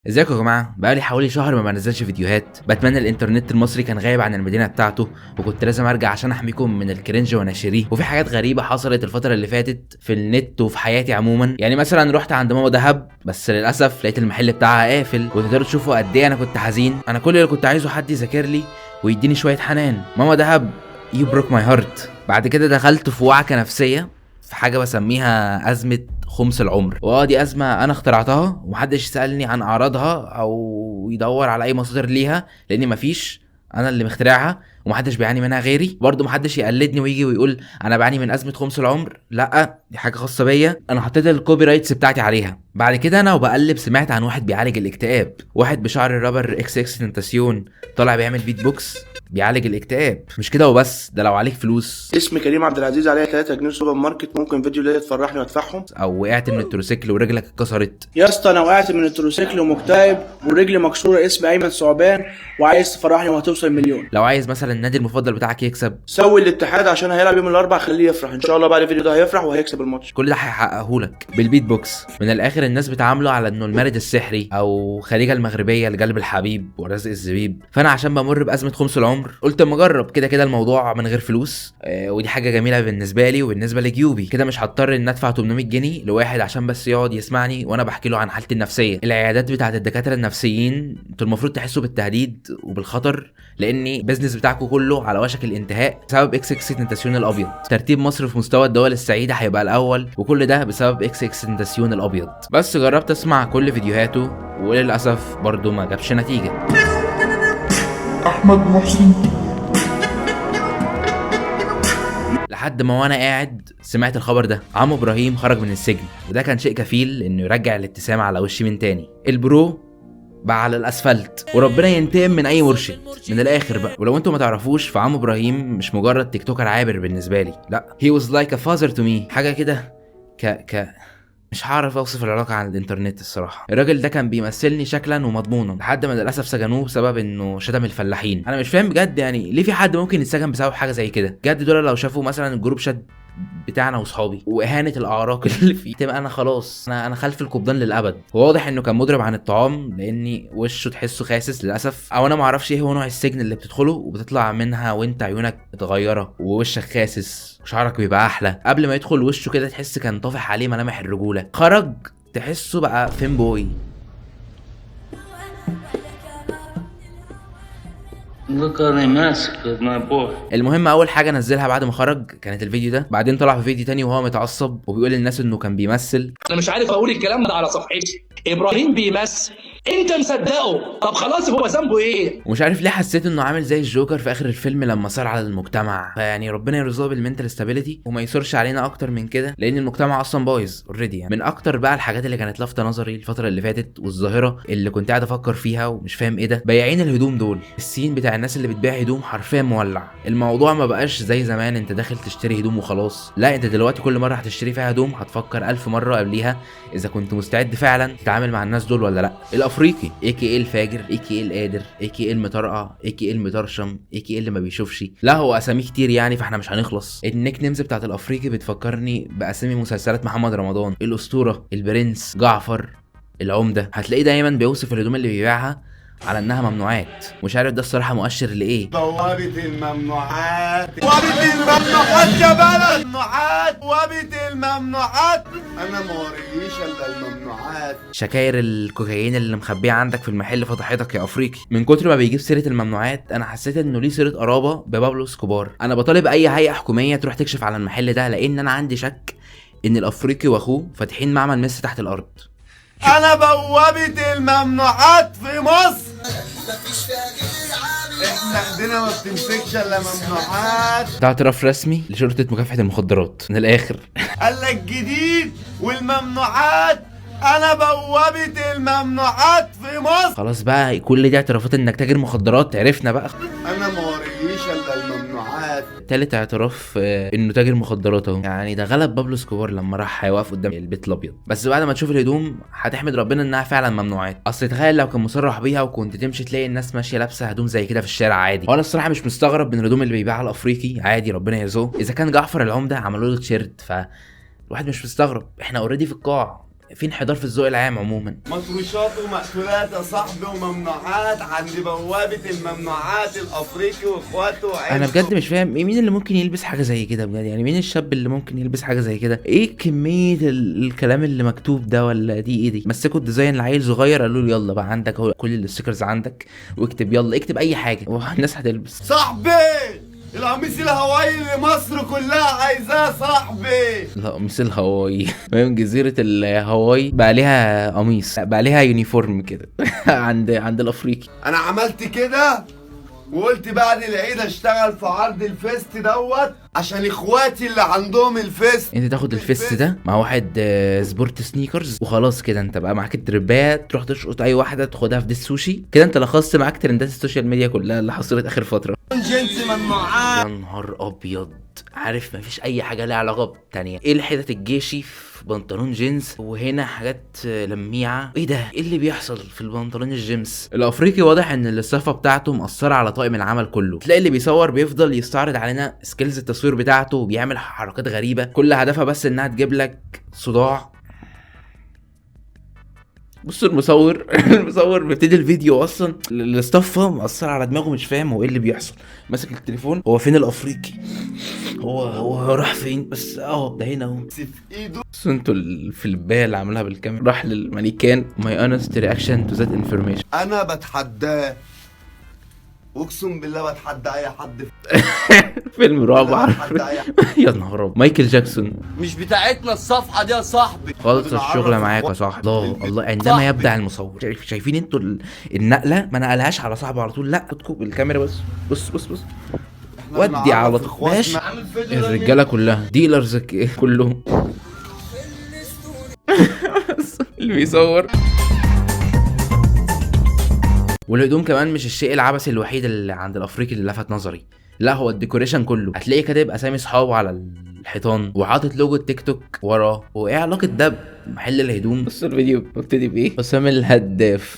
ازيكم يا جماعه؟ بقالي حوالي شهر ما بنزلش فيديوهات. بتمنى الانترنت المصري كان غايب عن المدينه بتاعته، وكنت لازم ارجع عشان احميكم من الكرنج وناشريه. وفي حاجات غريبه حصلت الفتره اللي فاتت في النت وفي حياتي عموما. يعني مثلا رحت عند ماما دهب، بس للاسف لقيت المحل بتاعها قافل، وتقدروا تشوفوا قد ايه انا كنت حزين. انا كل اللي كنت عايزه حد يذاكر لي ويديني شويه حنان. ماما دهب يو بروك ماي هارت. بعد كده دخلت في وعكه نفسيه، في حاجه بسميها ازمه خمس العمر. دي ازمه انا اخترعتها ومحدش يسالني عن اعراضها او يدور على اي مصادر ليها، لاني مفيش، انا اللي مخترعها ومحدش بيعاني منها غيري. برضه محدش يقلدني ويجي ويقول انا بعاني من ازمه خمس العمر، لا، دي حاجه خاصه بيا، انا حطيت الكوبي رايتس بتاعتي عليها. بعد كده انا وبقلب سمعت عن واحد بيعالج الاكتئاب، واحد بشعر الرابر اكس اكس تنتاسيون طالع بيعمل بيت بوكس بيعالج الاكتئاب. مش كده وبس، ده لو عليك فلوس. اسمي كريم عبد العزيز، عليا 3 جنيه سوبر ماركت، ممكن فيديو ليا تفرحني وادفعهم. او وقعت من التروسيكل ورجلك اتكسرت. يا اسطى انا وقعت من التروسيكل ومكتئب ورجلي مكسوره، اسمي ايمن ثعبان، وعايز تفرحني وهتوصل مليون. لو عايز مثلا النادي المفضل بتاعك يكسب، سوي الاتحاد عشان هيلعب يوم الاربع، خليه يفرح ان شاء الله. بعد الفيديو ده هيفرح وهيكسب الماتش. كل ده هيحققهولك بالبيت بوكس. من الاخر الناس بتعامله على انه المارد السحري او خليجه المغربيه لقلب الحبيب ورزق الزبيب. فانا عشان بمر بازمه خمس العمر قلت اما اجرب كده كده الموضوع من غير فلوس. ودي حاجه جميله بالنسبه لي وبالنسبه لجيوبي. كده مش هضطر ان ادفع 800 جنيه لواحد عشان بس يقعد يسمعني وانا بحكي له عن حالتي النفسيه. العيادات بتاعت الدكاتره النفسيين انتوا المفروض تحسوا بالتهديد وبالخطر، لان البيزنس بتاعكم كله على وشك الانتهاء بسبب اكس اكس تنتاسيون الابيض. ترتيب مصر في مستوى الدول السعيده هيبقى الاول، وكل ده بسبب اكس اكس تنتاسيون الابيض. بس جربت اسمع كل فيديوهاته وللاسف برضو ما جابش نتيجه. احمد محسن. لحد ما وانا قاعد سمعت الخبر ده، عمو ابراهيم خرج من السجن، وده كان شيء كفيل انه يرجع الابتسامه على وشي من تاني. البرو بقى على الاسفلت، وربنا ينتقم من اي مرشد من الاخر بقى. ولو انتوا ما تعرفوش، فعمو ابراهيم مش مجرد تيك توكر عابر بالنسبه لي، لا، he was like a father to me. حاجه كده مش هعرف اوصف العلاقه على الانترنت الصراحه. الراجل ده كان بيمثلني شكلا ومضمونا، لحد ما للاسف سجنوه بسبب انه شتم الفلاحين. انا مش فاهم بجد، يعني ليه في حد ممكن يتسجن بسبب حاجه زي كده؟ بجد دول لو شافوا مثلا الجروب شات بتاعنا واصحابي واهانه الاعراق اللي فيه، تبقى انا خلاص، انا خلف القبضان للابد. وواضح انه كان مضرب عن الطعام، لاني وشه تحسه خاسس للاسف، او انا ما اعرفش ايه هو نوع السجن اللي بتدخله وبتطلع منها وانت عيونك متغيره ووشك خاسس وشعرك بيبقى احلى. قبل ما يدخل وشه كده تحس كان طافح عليه ملامح الرجوله، خرج تحسه بقى فين بوي. المهم اول حاجه نزلها بعد ما خرج كانت الفيديو ده. بعدين طلع في فيديو تاني وهو متعصب وبيقول للناس انه كان بيمثل. انا مش عارف اقول الكلام ده على صفحتي. ابراهيم بيمثل، انت مصدقه؟ طب خلاص هو ذنبه ايه؟ ومش عارف ليه حسيت انه عامل زي الجوكر في اخر الفيلم لما صار على المجتمع. فيعني ربنا يرزقه بالمنتال ستابيليتي وما يصرش علينا اكتر من كده، لان المجتمع اصلا بايظ اوريدي. يعني من اكتر بقى الحاجات اللي كانت لافته نظري الفتره اللي فاتت، والظاهره اللي كنت قاعد افكر فيها ومش فاهم ايه ده، بياعين الهدوم دول. السين بتاع الناس اللي بتبيع هدوم حرفيا مولع. الموضوع ما بقاش زي زمان انت داخل تشتري هدوم وخلاص، لا، انت دلوقتي كل مره هتشتري فيها هدوم هتفكر 1000 مره قبليها اذا كنت مستعد فعلا تتعامل مع الناس دول ولا لا. الافريقي اي الفاجر، اي القادر، اي المطرقع، اي المطرشم، اي اللي ما بيشوفش، لا هو اسامي كتير يعني، فاحنا مش هنخلص. النيك نيمز بتاعت الافريقي بتفكرني باسامي مسلسلات محمد رمضان، الاسطوره، البرنس، جعفر، العمده. هتلاقيه دايما بيوصف الهدوم اللي بيبيعها على انها ممنوعات. مش عارف ده الصراحه مؤشر لايه. بوابة الممنوعات، بوابة الممنوعات يا بلد، ممنوعات، بوابة الممنوعات، انا ما وريش الا الممنوعات. شكاير الكوكايين اللي مخبيه عندك في المحل فضحتك يا افريقي. من كتر ما بيجيب سيره الممنوعات انا حسيت انه ليه سيره قرابه ببابلو اسكوبار. انا بطالب اي هيئه حكوميه تروح تكشف على المحل ده، لان انا عندي شك ان الافريقي واخوه فاتحين معمل مس تحت الارض. انا بوابة الممنوعات في مصر، احنا ايدينا ما بتمسكش الا ممنوعات. ده اعتراف رسمي لشرطه مكافحه المخدرات من الاخر. قال لك جديد والممنوعات، انا بوابة الممنوعات في مصر. خلاص بقى، كل دي اعترافات انك تاجر مخدرات، عرفنا بقى. انا ما وريش الا الممنوعات. تالت اعتراف انه تاجر مخدرات اهو. يعني ده غلب بابلو اسكوبار لما راح هيوقف قدام البيت الابيض. بس بعد ما تشوف الهدوم هتحمد ربنا انها فعلا ممنوعات. اصل تخيل لو كان مصرح بيها وكنت تمشي تلاقي الناس ماشيه لابسه هدوم زي كده في الشارع عادي. وانا الصراحه مش مستغرب من الهدوم اللي بيبيعها الافريقي عادي، ربنا يرزقه. اذا كان جعفر العمده عملوا له تيشيرت، فالواحد مش مستغرب، احنا اوريدي في القاع. في انحدار في الذوق العام عموما. مطروشات ومقتولات يا صاحبي وممنوعات عند بوابة الممنوعات الافريقي واخواته وعيلته. انا بجد مش فاهم مين اللي ممكن يلبس حاجه زي كده بجد، يعني مين الشاب اللي ممكن يلبس حاجه زي كده؟ ايه كميه الكلام اللي مكتوب ده؟ ولا دي ايه دي؟ مسكوا الديزاين لعيل صغير قالوا له يلا بقى عندك اهو كل الستيكرز عندك واكتب، يلا اكتب اي حاجه والناس هتلبس. صاحبي القميص الهوائي اللي مصر كلها عايزاه صاحبي. لا قميص الهواي فاهم، جزيره الهواي بقى ليها قميص، بقى ليها يونيفورم كده عند الافريقي. انا عملت كده وقلت بعد العيد اشتغل في عرض الفيست دوت عشان اخواتي اللي عندهم الفيست. انت تاخد الفيست ده مع واحد سبورت سنيكرز وخلاص كده انت بقى معاك التربات، تروح تشقط اي واحده تاخدها في ديس سوشي كده، انت لخصت معاك ترندات السوشيال ميديا كلها اللي حصلت اخر فتره. جنس ممنوعات. يا نهار ابيض، عارف مفيش اي حاجه لها علاقه بالتانيه. ايه الحتت الجيشي في بنطلون جينز وهنا حاجات لميعه؟ ايه ده؟ ايه اللي بيحصل في البنطلون الجيمس الافريقي؟ واضح ان الصفه بتاعته مأثره على طاقم العمل كله. تلاقي اللي بيصور بيفضل يستعرض علينا سكيلز التصوير بتاعته وبيعمل حركات غريبه كل هدفها بس انها تجيب لك صداع. بص المصور المصور بيبتدي الفيديو اصلا الاستافه مأثر على دماغه مش فاهم هو ايه اللي بيحصل، ماسك التليفون هو فين الافريقي، هو راح فين؟ بس اهو ده هنا اهو في ايده. بس انتوا الفلبايه اللي عاملها بالكاميرا راح للمانيكان. ماي اونست رياكشن تو ذات انفورميشن. انا بتحداه اقسم بالله، بتحدى اي حد فيلم رعب بتحدى اي حد. يا نهار ابيض، مايكل جاكسون. مش بتاعتنا الصفحه دي يا صاحبي. خالص الشغله معاك يا صاحبي. الله عندما يبدع المصور. شايفين انتوا النقله ما نقلهاش على صاحبه على طول، لا خدكم بالكاميرا بس. بص ودي على طول ماشي. الرجاله كلها ديلرز كلهم اللي بيصور. والهدوم كمان مش الشيء العبثي الوحيد اللي عند الافريقي اللي لفت نظري، لا هو الديكوريشن كله. هتلاقيه كاتب اسامي صحابه على الحيطان وحاطط لوجو التيك توك وراه. وايه علاقه ده بمحل الهدوم؟ بص الفيديو ببتدي بايه؟ حسام الهداف.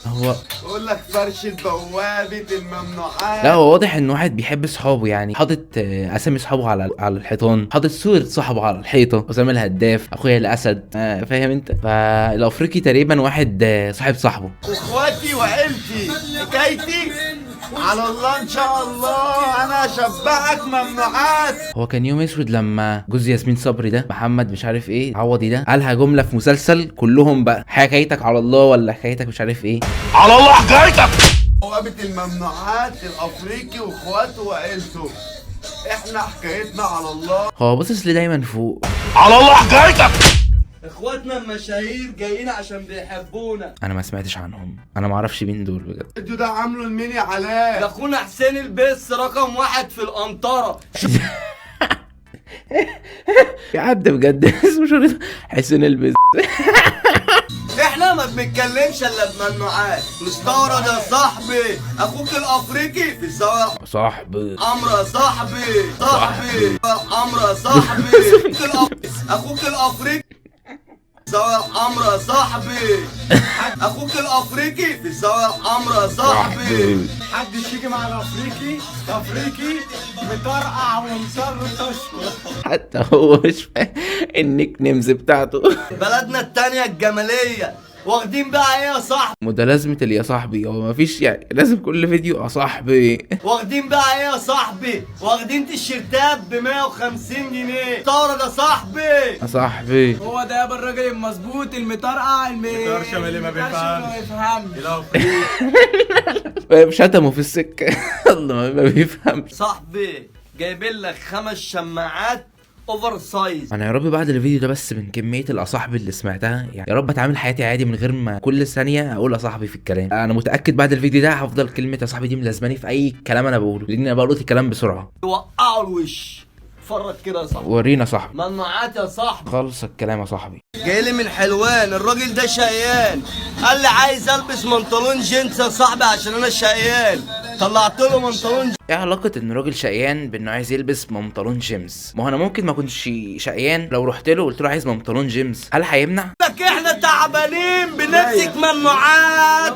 هو بقول لك فرشة بوابة الممنوعات. لا هو واضح ان واحد بيحب صحابه، يعني حاطط اسامي صحابه على الحيطان، حاطط صورة صاحبه على الحيطة، حسام الهداف، اخويا الاسد، فاهم انت؟ فالافريقي تقريبا واحد صاحب صاحبه. واخواتي وعيلتي حكايتي على الله ان شاء الله انا اشبعك ممنوعات. هو كان يوم اسود لما جوز ياسمين صبري ده محمد مش عارف ايه عوضي ده قالها جمله في مسلسل كلهم بقى حكايتك على الله ولا حكايتك مش عارف ايه. على الله حكايتك. بوابة الممنوعات الافريقي واخواته وعيلته، احنا حكايتنا على الله. هو باصص لي دايما فوق. على الله حكايتك. اخواتنا المشاهير جايين عشان بيحبونا. انا ما سمعتش عنهم، انا ما اعرفش مين دول بجد. الفيديو ده عامله الميني علاء، ده اخونا حسين البس رقم 1 في القنطره. في حد بجد اسمه شريط حسين البس. احنا ما بنتكلمش الا بممنوعات. مستورد يا صاحبي، اخوك الافريقي في الزاويه. صاحبي عمرو يا صاحبي، عمرو يا صاحبي. اخوك الافريقي الزاوية الحمرا يا صاحبي. اخوك الافريقي في الزاوية الحمرا يا صاحبي. محدش يجي مع الافريقي مطرقع ومصر حتى هو مش فاهم النيك نيمز بتاعته. بلدنا التانية الجمالية واخدين بقى ايه يا صاحبي؟ متلازمة يا صاحبي، هو مفيش يعني لازم كل فيديو يا صاحبي. واخدين بقى ايه يا صاحبي؟ واخدين تيشيرتات ب 150 جنيه. استورد يا صاحبي. يا صاحبي هو ده يابا الراجل المظبوط المطرقع المطرشم اللي ما بيفهمش. شتمه في السكة. الله ما بيفهمش. صاحبي جايبين لك 5 شماعات اوفر سايز. انا يا رب بعد الفيديو ده بس من كميه الاصاحب اللي سمعتها يعني يا رب اتعامل حياتي عادي من غير ما كل ثانيه اقول يا صاحبي في الكلام. انا متاكد بعد الفيديو ده هفضل كلمه يا صاحبي دي ملازماني في اي كلام انا بقوله، لان انا بقول الكلام بسرعه. وقعوا الوش. اتفرج كده يا صاحبي. ورينا يا صاحبي. ممنوعات يا صاحبي. خلص الكلام يا صاحبي. جاي لي من حلوان، الراجل ده شقيان، قال لي عايز البس منطلون جينز يا صاحبي عشان انا شقيان. طلعت له منطلون. ايه علاقه ان راجل شقيان بانه عايز يلبس منطلون جيمز؟ ما هو انا ممكن ما اكونش شقيان لو رحت له وقلت له عايز منطلون جيمز، هل هيمنع؟ لك احنا تعبانين بنمسك ممنوعات.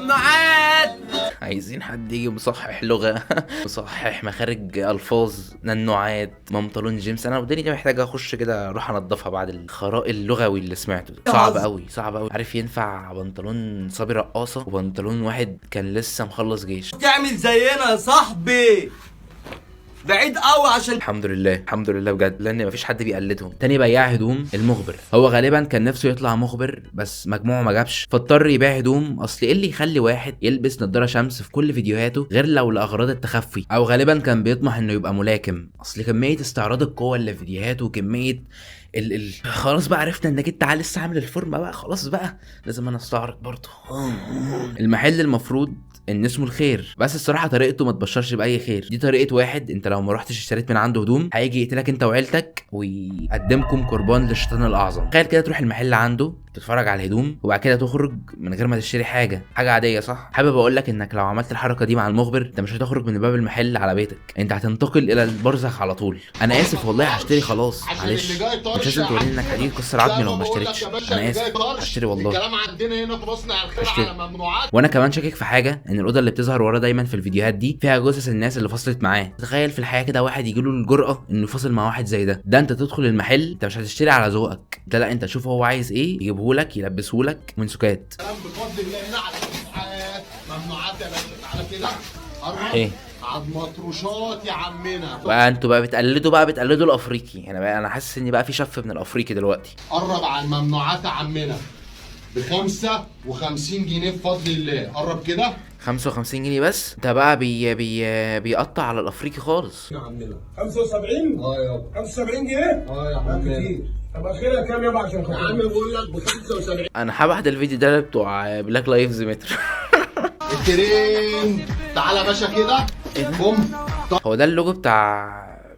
عايزين حد يجي مصحح لغه مصحح مخارج الفاظ ننوعات بنطلون جيمس. انا الدنيا دي محتاجه اخش كده اروح انضفها بعد الخراء اللغوي اللي سمعته ده. صعب قوي صعب قوي. عارف ينفع بنطلون صبي رقاصه وبنطلون واحد كان لسه مخلص جيش. تعمل زينا يا صاحبي، بعيد قوي عشان الحمد لله الحمد لله بجد، لان مفيش حد بيقلدهم. تاني بياع هدوم المخبر، هو غالبا كان نفسه يطلع مخبر بس مجموعه ما جابش، فاضطر يبيع هدوم. اصل ايه اللي يخلي واحد يلبس نضاره شمس في كل فيديوهاته غير لو لاغراض التخفي، او غالبا كان بيطمح انه يبقى ملاكم. اصل كميه استعراض القوه اللي في فيديوهاته وكميه خلاص بقى عرفنا انك انت لسه عامل الفورمه بقى، خلاص بقى لازم انا استعرض برضه. المحل المفروض ان اسمه الخير، بس الصراحه طريقته ما تبشرش باي خير. دي طريقه واحد انت لو ما رحتش اشتريت من عنده هدوم هيجي يقتلك انت وعيلتك ويقدمكم قربان للشيطان الاعظم. تخيل كده تروح المحل عنده تتفرج على الهدوم وبعد كده تخرج من غير ما تشتري حاجه عاديه، صح؟ حابب اقول لك انك لو عملت الحركه دي مع المخبر انت مش هتخرج من باب المحل على بيتك، انت هتنتقل الى البرزخ على طول. انا اسف والله هشتري خلاص معلش، مش لازم توريني انك هتيجي تكسر عظمي لو ما اشتريتش. انا اسف هشتري والله. الكلام عندنا هنا في مصنع الخير على ممنوعات. وانا كمان شاكك في حاجه، ان الاوضه اللي بتظهر ورا دايما في الفيديوهات دي فيها جثث الناس اللي فصلت معاه. تخيل في الحياه كده واحد يجي له الجرأه انه يفصل مع واحد زي ده انت تدخل المحل انت مش هتشتري على ذوقك، انت لا انت تشوف هو عايز ايه يجيبه لك يلبسه لك من سكات. كلام بفضل الله هنا على ممنوعات يا باشا. على كده ايه عاد مطروشات يا عمنا. بقى انتوا بقى بتقلدوا الافريقي. انا حاسس ان بقى في شف من الافريقي دلوقتي. قرب على الممنوعات يا عمنا ب55 جنيه بفضل الله. قرب كده 55 جنيه بس. ده بقى بيقطع على الافريقي خالص. يا عمنا 75 يابا 75 جنيه يا عمنا كتير. طب اخرها كام يابا عشان يا خاطر عم بقول لك ب 75. انا هبعت الفيديو ده بتوع بلاك لايفز متر. الترند تعالى يا باشا كده بوم. هو ده اللوجو بتاع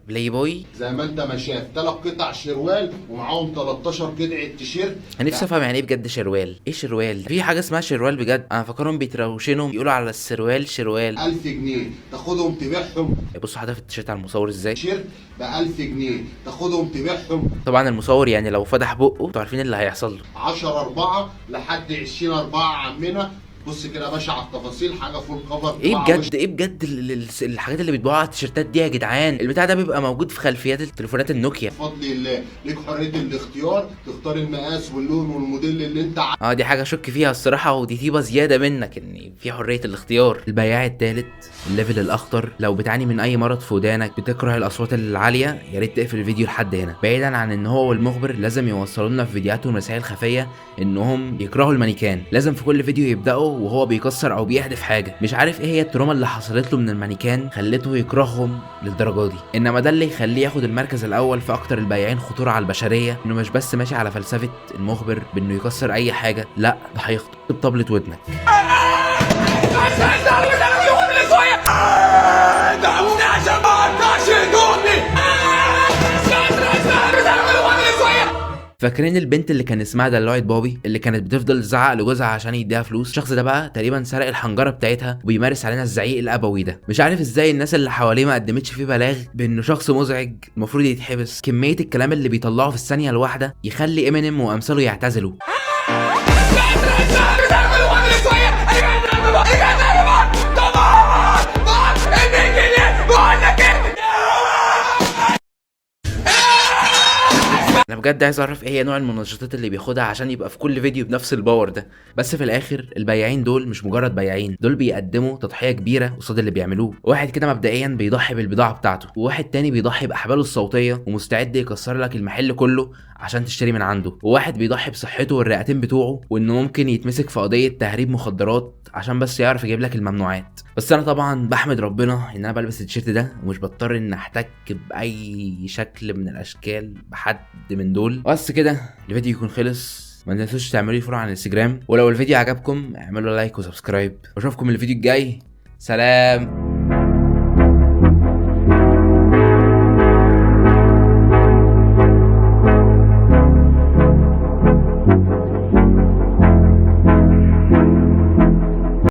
بلاي بوي زي ما انت ما شايف 3 قطع شروال ومعاهم 13 قطعه تيشيرت. انا نفسي افهم يعني ايه بجد شروال. ايه شروال؟ في حاجه اسمها شروال بجد؟ انا فاكرهم بيتروشنهم بيقولوا على السروال شروال. 1000 جنيه تاخدهم تبيعهم. بصوا حاطط التيشيرت على المصور ازاي. تيشيرت ب 1000 جنيه تاخدهم تبيعهم. طبعا المصور يعني لو فتح بقه انتوا عارفين اللي هيحصل له. 10/4 لحد 20/4 عمنا. بص كده يا باشا على التفاصيل، حاجه فول كفر. ايه بجد ايه بجد الحاجات اللي بيتباعوا على التيشيرتات دي يا جدعان؟ البتاع ده بيبقى موجود في خلفيات التليفونات النوكيا. بفضل الله ليك حريه الاختيار، تختار المقاس واللون والموديل اللي انت دي حاجه اشك فيها الصراحه، ودي طيبه زياده منك ان في حريه الاختيار. البياع الثالث الليفل الاخطر، لو بتعاني من اي مرض في ودانك بتكره الاصوات العاليه يا ريت تقفل الفيديو لحد هنا. بعيدا عن ان هو والمخبر لازم يوصلوا لنا في فيديوهاتهم رسائل خفيه انهم يكرهوا المانيكان. لازم في كل فيديو يبداوا وهو بيكسر او بيحدف حاجه. مش عارف ايه هي التروما اللي حصلت له من المانيكان خلته يكرههم للدرجه دي، انما ده اللي يخليه ياخد المركز الاول في اكتر البياعين خطوره على البشريه، انه مش بس ماشي على فلسفه المخبر بانه يكسر اي حاجه، لا ده هيخطب طبلة ودنك. فاكرين البنت اللي كان اسمها دلوعة بابي اللي كانت بتفضل تزعق لجوزها عشان يديها فلوس؟ الشخص ده بقى تقريبا سرق الحنجره بتاعتها وبيمارس علينا الزعيق الابوي ده. مش عارف ازاي الناس اللي حواليه ما قدمتش فيه بلاغ بانه شخص مزعج المفروض يتحبس. كميه الكلام اللي بيطلعه في الثانيه الواحده يخلي امينيم وامثاله يعتزلوا. انا بجد عايز اعرف ايه هي نوع المنشطات اللي بياخدها عشان يبقى في كل فيديو بنفس الباور ده. بس في الاخر البياعين دول مش مجرد بياعين، دول بيقدموا تضحيه كبيره قصاد اللي بيعملوه. واحد كده مبدئيا بيضحي بالبضاعه بتاعته، وواحد تاني بيضحي باحباله الصوتيه ومستعد يكسر لك المحل كله عشان تشتري من عنده، وواحد بيضحي بصحته والرئتين بتوعه وانه ممكن يتمسك في قضيه تهريب مخدرات عشان بس يعرف يجيب لك الممنوعات. بس انا طبعا بحمد ربنا ان انا بلبس التيشيرت ده ومش بضطر ان احتك باي شكل من الاشكال بحد من دول. بس كده الفيديو يكون خلص. ما تنسوش تعملوا لي فولو على الانستجرام، ولو الفيديو عجبكم اعملوا لايك وسبسكرايب، واشوفكم الفيديو الجاي. سلام.